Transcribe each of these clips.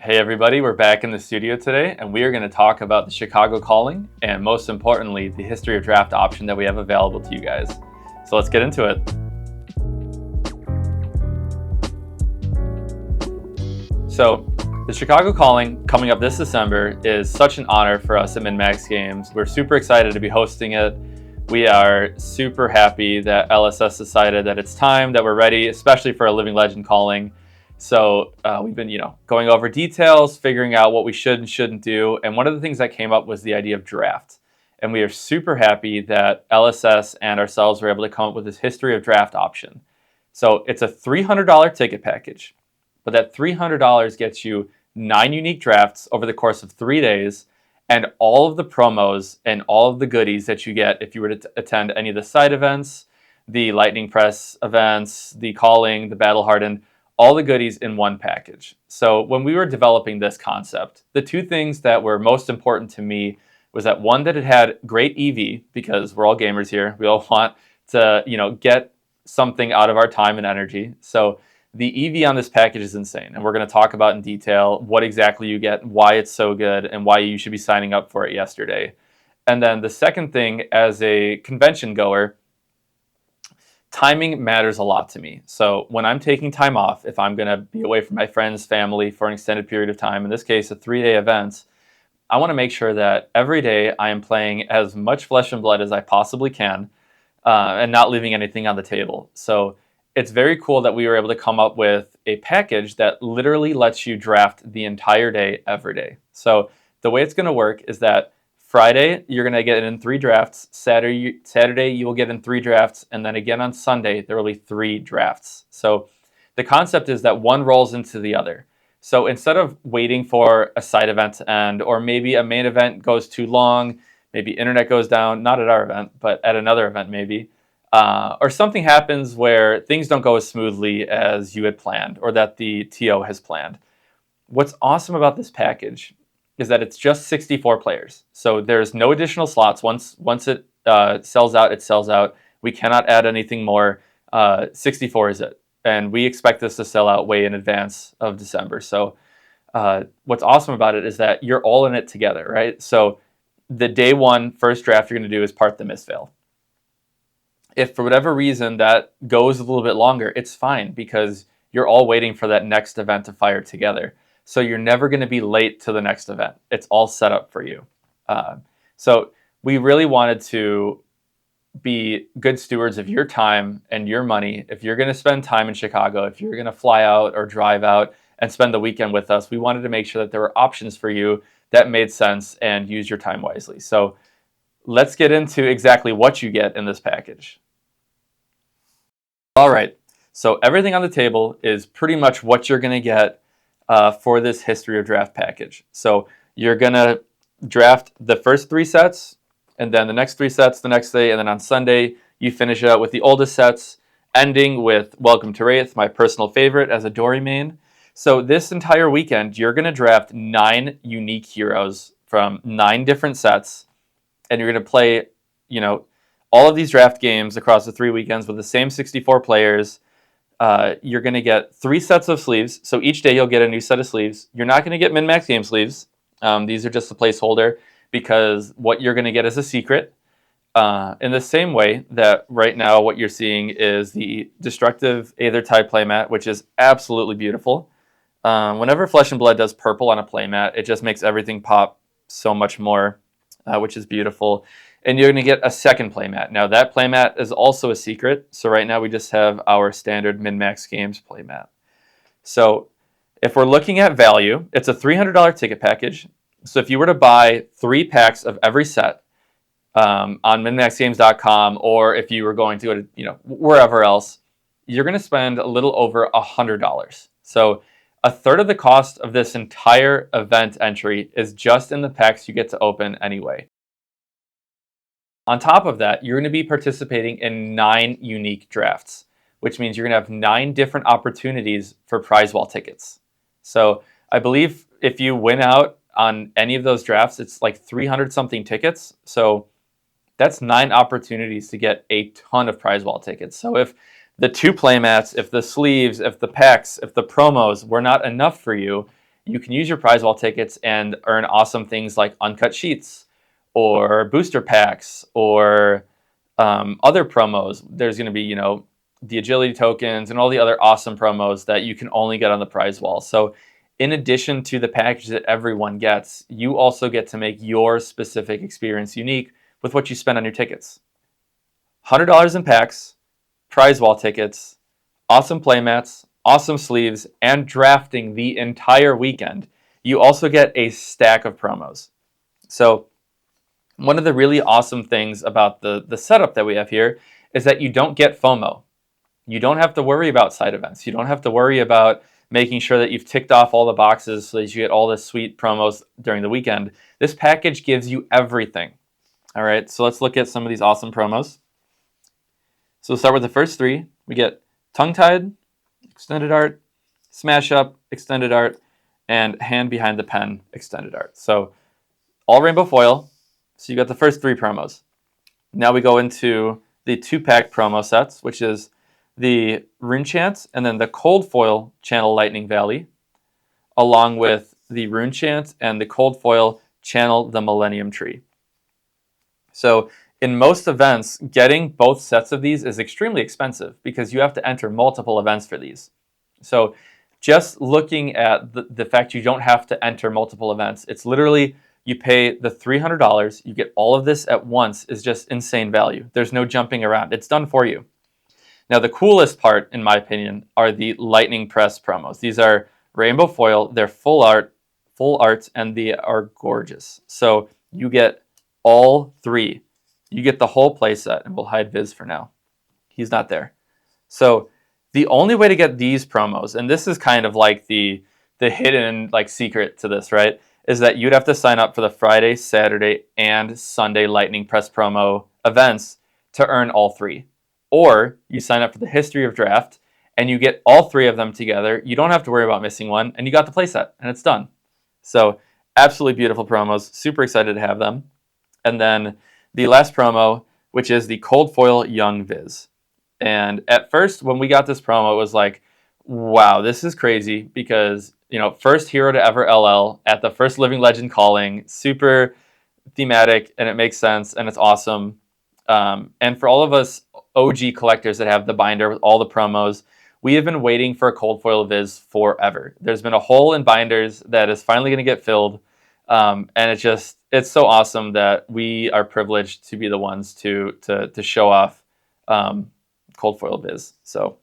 Hey everybody, we're back in the studio today and we are going to talk about the Chicago Calling and most importantly, the history of draft option that we have available to you guys. So let's get into it. So the Chicago Calling coming up this December is such an honor for us at Min-Max Games. We're super excited to be hosting it. We are super happy that LSS decided that it's time, that we're ready, especially for a Living Legend Calling. So we've been, going over details, figuring out what we should and shouldn't do. And one of the things that came up was the idea of draft. And we are super happy that LSS and ourselves were able to come up with this history of draft option. So it's a $300 ticket package, but that $300 gets you 9 unique drafts over the course of 3 days and all of the promos and all of the goodies that you get if you were to attend any of the side events, the Lightning Press events, the Calling, the Battle Hardened, all the goodies in one package. So when we were developing this concept, the two things that were most important to me was that one, that it had great EV, because we're all gamers here. We all want to, get something out of our time and energy. So the EV on this package is insane. And we're going to talk about in detail what exactly you get, why it's so good, and why you should be signing up for it yesterday. And then the second thing, as a convention goer, timing matters a lot to me. So when I'm taking time off, if I'm going to be away from my friends, family for an extended period of time, in this case, a 3-day event, I want to make sure that every day I am playing as much flesh and blood as I possibly can and not leaving anything on the table. So it's very cool that we were able to come up with a package that literally lets you draft the entire day, every day. So the way it's going to work is that Friday, you're going to get in 3 drafts. Saturday, you will get in 3 drafts. And then again on Sunday, there will be 3 drafts. So the concept is that one rolls into the other. So instead of waiting for a side event to end, or maybe a main event goes too long, maybe internet goes down, not at our event, but at another event maybe, or something happens where things don't go as smoothly as you had planned or that the TO has planned. What's awesome about this package is that it's just 64 players. So there's no additional slots. Once it sells out, it sells out. We cannot add anything more. 64 is it. And we expect this to sell out way in advance of December. So what's awesome about it is that you're all in it together, right? So the day one first draft you're going to do is part the misfail. If for whatever reason that goes a little bit longer, it's fine because you're all waiting for that next event to fire together. So you're never going to be late to the next event. It's all set up for you. So we really wanted to be good stewards of your time and your money. If you're going to spend time in Chicago, if you're going to fly out or drive out and spend the weekend with us, we wanted to make sure that there were options for you that made sense and use your time wisely. So let's get into exactly what you get in this package. All right. So everything on the table is pretty much what you're going to get for this history of draft package. So you're going to draft the first 3 sets, and then the next 3 sets the next day, and then on Sunday, you finish it out with the oldest sets, ending with Welcome to Wraith, my personal favorite as a Dory main. So this entire weekend, you're going to draft 9 unique heroes from 9 different sets, and you're going to play, all of these draft games across the 3 weekends with the same 64 players. You're going to get 3 sets of sleeves. So each day you'll get a new set of sleeves. You're not going to get Min-Max Game sleeves. These are just a placeholder because what you're going to get is a secret. In the same way that right now what you're seeing is the Destructive Aether Tide playmat, which is absolutely beautiful. Whenever Flesh and Blood does purple on a playmat, it just makes everything pop so much more, which is beautiful. And you're going to get a second playmat. Now that playmat is also a secret. So right now we just have our standard Min-Max Games playmat. So if we're looking at value, it's a $300 ticket package. So if you were to buy 3 packs of every set on minmaxgames.com, or if you were going to go to wherever else, you're going to spend a little over $100. So a third of the cost of this entire event entry is just in the packs you get to open anyway. On top of that, you're going to be participating in 9 unique drafts, which means you're going to have 9 different opportunities for prize wall tickets. So I believe if you win out on any of those drafts, it's like 300 something tickets. So that's 9 opportunities to get a ton of prize wall tickets. So if the 2 playmats, if the sleeves, if the packs, if the promos were not enough for you, you can use your prize wall tickets and earn awesome things like uncut sheets or booster packs or other promos. There's going to be, the agility tokens and all the other awesome promos that you can only get on the prize wall. So in addition to the package that everyone gets, you also get to make your specific experience unique with what you spend on your tickets. $100 in packs, prize wall tickets, awesome playmats, awesome sleeves, and drafting the entire weekend. You also get a stack of promos. So one of the really awesome things about the setup that we have here is that you don't get FOMO. You don't have to worry about side events. You don't have to worry about making sure that you've ticked off all the boxes so that you get all the sweet promos during the weekend. This package gives you everything. All right, so let's look at some of these awesome promos. So we'll start with the first three. We get Tongue-Tied, Extended Art, Smash Up, Extended Art, and Hand Behind the Pen, Extended Art. So all rainbow foil. So you got the first three promos. Now we go into the 2-pack promo sets, which is the Rune Chant and then the Cold Foil Channel Lightning Valley, along with the Rune Chant and the Cold Foil Channel the Millennium Tree. So in most events, getting both sets of these is extremely expensive because you have to enter multiple events for these. So just looking at the fact you don't have to enter multiple events, it's literally you pay the $300, you get all of this at once is just insane value. There's no jumping around. It's done for you. Now, the coolest part, in my opinion, are the Lightning Press promos. These are rainbow foil. They're full art, and they are gorgeous. So you get all three. You get the whole playset, and we'll hide Viz for now. He's not there. So the only way to get these promos, and this is kind of like the hidden secret to this, right, is that you'd have to sign up for the Friday, Saturday, and Sunday Lightning Press promo events to earn all three. Or you sign up for the History of Draft, and you get all three of them together. You don't have to worry about missing one, and you got the playset, and it's done. So absolutely beautiful promos. Super excited to have them. And then the last promo, which is the Cold Foil Young Viz. And at first, when we got this promo, it was like, wow, this is crazy because, first hero to ever LL at the first Living Legend calling, super thematic, and it makes sense, and it's awesome. And for all of us OG collectors that have the binder with all the promos, we have been waiting for a Cold Foil Viz forever. There's been a hole in binders that is finally going to get filled. And it's so awesome that we are privileged to be the ones to show off Cold Foil Viz. So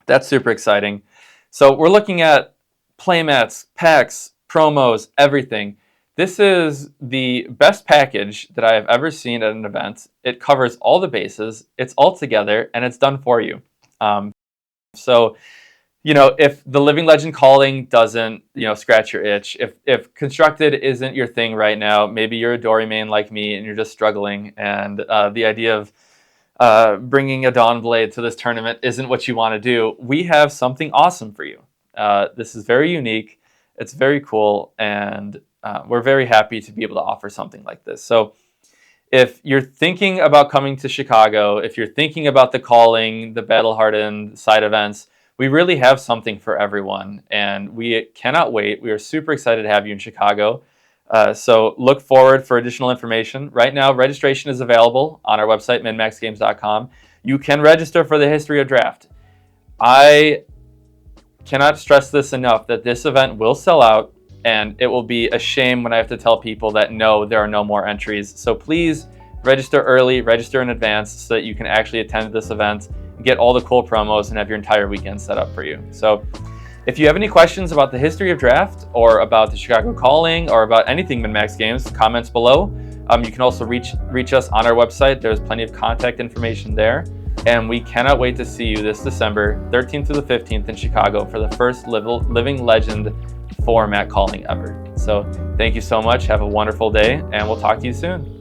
that's super exciting. So we're looking at playmats, packs, promos, everything. This is the best package that I have ever seen at an event. It covers all the bases, it's all together, and it's done for you. So if the Living Legend calling doesn't, scratch your itch, if Constructed isn't your thing right now, maybe you're a Dory main like me and you're just struggling, and the idea of bringing a Dawnblade to this tournament isn't what you want to do, we have something awesome for you. This is very unique, it's very cool, and we're very happy to be able to offer something like this. So if you're thinking about coming to Chicago, if you're thinking about the calling, the battle-hardened side events, we really have something for everyone, and we cannot wait. We are super excited to have you in Chicago. So look forward for additional information. Right now, registration is available on our website, minmaxgames.com. You can register for the History of Draft. I cannot stress this enough, that this event will sell out, and it will be a shame when I have to tell people that no, there are no more entries. So please register early, register in advance so that you can actually attend this event, get all the cool promos, and have your entire weekend set up for you. So if you have any questions about the History of Draft or about the Chicago Calling or about anything MinMax Games, comments below. You can also reach us on our website. There's plenty of contact information there. And we cannot wait to see you this December 13th through the 15th in Chicago for the first Living Legend format calling ever. So thank you so much. Have a wonderful day, and we'll talk to you soon.